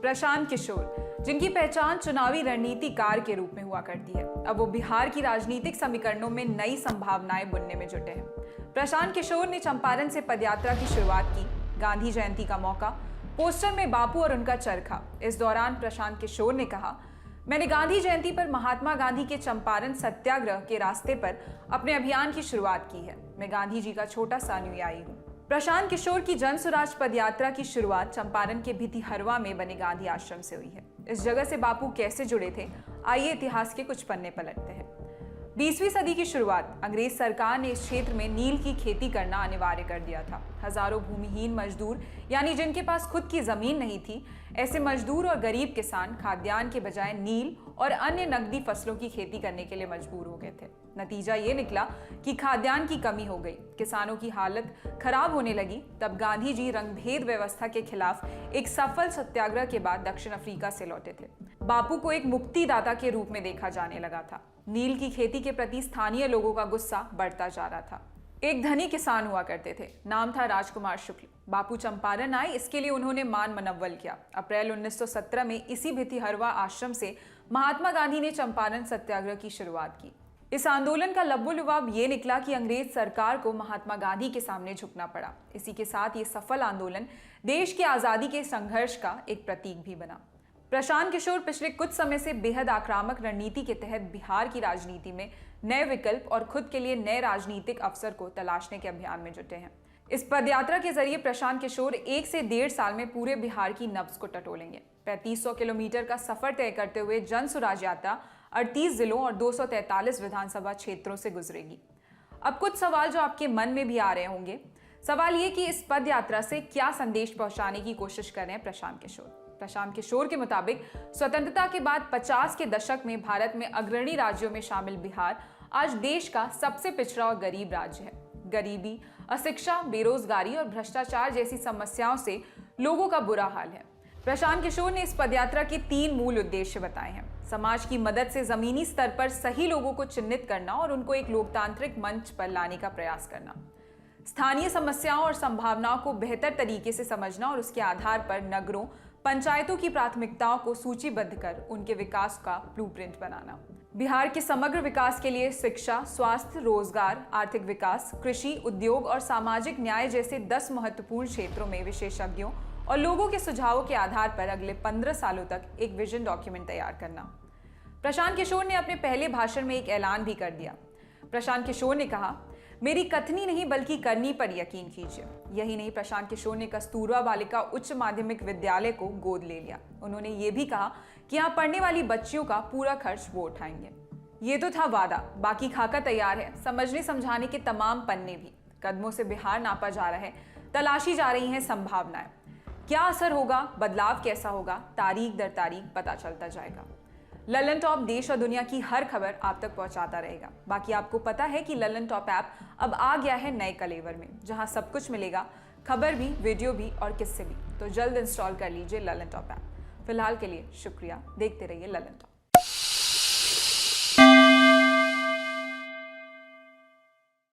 प्रशांत किशोर, जिनकी पहचान चुनावी रणनीतिकार के रूप में हुआ करती है, अब वो बिहार की राजनीतिक समीकरणों में नई संभावनाएं बुनने में जुटे हैं। प्रशांत किशोर ने चंपारण से पदयात्रा की शुरुआत की। गांधी जयंती का मौका, पोस्टर में बापू और उनका चरखा। इस दौरान प्रशांत किशोर ने कहा, मैंने गांधी जयंती पर महात्मा गांधी के चंपारण सत्याग्रह के रास्ते पर अपने अभियान की शुरुआत की है। मैं गांधी जी का छोटा सा अनुयायी हूँ। प्रशांत किशोर की जन स्वराज पदयात्रा की शुरुआत चंपारण के भितिहरवा में बने गांधी आश्रम से हुई है। इस जगह से बापू कैसे जुड़े थे, आइए इतिहास के कुछ पन्ने पलटते हैं। 20वीं सदी की शुरुआत, अंग्रेज सरकार ने इस क्षेत्र में नील की खेती करना अनिवार्य कर दिया था। हजारों भूमिहीन मजदूर, यानी जिनके पास खुद की जमीन नहीं थी, ऐसे मजदूर और गरीब किसान खाद्यान्न के बजाय नील और अन्य नकदी फसलों की खेती करने के लिए मजबूर हो गए थे। नतीजा ये निकला कि खाद्यान्न की कमी हो गई, किसानों की हालत खराब होने लगी। तब गांधी जी रंगभेद व्यवस्था के खिलाफ एक सफल सत्याग्रह के बाद दक्षिण अफ्रीका से लौटे थे। बापू को एक मुक्तिदाता के रूप में देखा जाने लगा था। नील की खेती के प्रति स्थानीय लोगों का गुस्सा बढ़ता जा रहा था। एक धनी किसान हुआ करते थे, नाम था राजकुमार शुक्ल। बापू चंपारण आए, इसके लिए उन्होंने मान मनव्वल किया। अप्रैल 1917 में इसी भितिहरवा आश्रम से महात्मा गांधी ने चंपारण सत्याग्रह की शुरुआत की। इस आंदोलन का लब्बो-लुबाब ये निकला कि अंग्रेज सरकार को महात्मा गांधी के सामने झुकना पड़ा। इसी के साथ ये सफल आंदोलन देश की आजादी के संघर्ष का एक प्रतीक भी बना। प्रशांत किशोर पिछले कुछ समय से बेहद आक्रामक रणनीति के तहत बिहार की राजनीति में नए विकल्प और खुद के लिए नए राजनीतिक अवसर को तलाशने के अभियान में जुटे हैं। इस पदयात्रा के जरिए प्रशांत किशोर 1 से 1.5 साल में पूरे बिहार की नब्ज को टटोलेंगे। 3500 किलोमीटर का सफर तय करते हुए जन स्वराज यात्रा 38 जिलों और 243 विधानसभा क्षेत्रों से गुजरेगी। अब कुछ सवाल जो आपके मन में भी आ रहे होंगे। सवाल ये कि इस पद यात्रा से क्या संदेश पहुंचाने की कोशिश कर रहे हैं प्रशांत किशोर। प्रशांत किशोर के मुताबिक स्वतंत्रता के बाद 50 के दशक में भारत में अग्रणी राज्यों में शामिल बिहार आज देश का सबसे पिछड़ा और गरीब राज्य है। गरीबी, अशिक्षा, बेरोजगारी और भ्रष्टाचार जैसी समस्याओं से लोगों का बुरा हाल है। प्रशांत किशोर ने इस पदयात्रा के 3 मूल उद्देश्य बताए हैं। समाज की मदद से जमीनी स्तर पर सही लोगों को चिन्हित करना और उनको एक लोकतांत्रिक मंच पर लाने का प्रयास करना, स्थानीय समस्याओं और संभावनाओं को बेहतर तरीके से समझना और उसके आधार पर नगरों, पंचायतों की प्राथमिकताओं को सूचीबद्ध कर उनके विकास का ब्लूप्रिंट बनाना। बिहार के समग्र विकास के लिए शिक्षा, स्वास्थ्य, रोजगार, आर्थिक विकास, कृषि, उद्योग और सामाजिक न्याय जैसे 10 महत्वपूर्ण क्षेत्रों में विशेषज्ञों और लोगों के सुझावों के आधार पर अगले 15 सालों तक एक विजन डॉक्यूमेंट तैयार करना। प्रशांत किशोर ने अपने पहले भाषण में एक ऐलान भी कर दिया। प्रशांत किशोर ने कहा, मेरी कथनी नहीं बल्कि करनी पर यकीन कीजिए। यही नहीं, प्रशांत किशोर ने कस्तूरबा बालिका उच्च माध्यमिक विद्यालय को गोद ले लिया। उन्होंने ये भी कहा कि यहाँ पढ़ने वाली बच्चियों का पूरा खर्च वो उठाएंगे। ये तो था वादा, बाकी खाका तैयार है। समझने समझाने के तमाम पन्ने भी। कदमों से बिहार नापा जा रहा है, तलाशी जा रही हैं संभावनाएं। क्या असर होगा, बदलाव कैसा होगा, तारीख दर तारीख पता चलता जाएगा। ललन टॉप देश और दुनिया की हर खबर आप तक पहुंचाता रहेगा। बाकी आपको पता है कि ललन टॉप ऐप अब आ गया है नए कलेवर में, जहां सब कुछ मिलेगा, खबर भी, वीडियो भी और किस्से भी। तो जल्द इंस्टॉल कर लीजिए ललन टॉप ऐप। फिलहाल के लिए शुक्रिया, देखते रहिए ललन टॉप।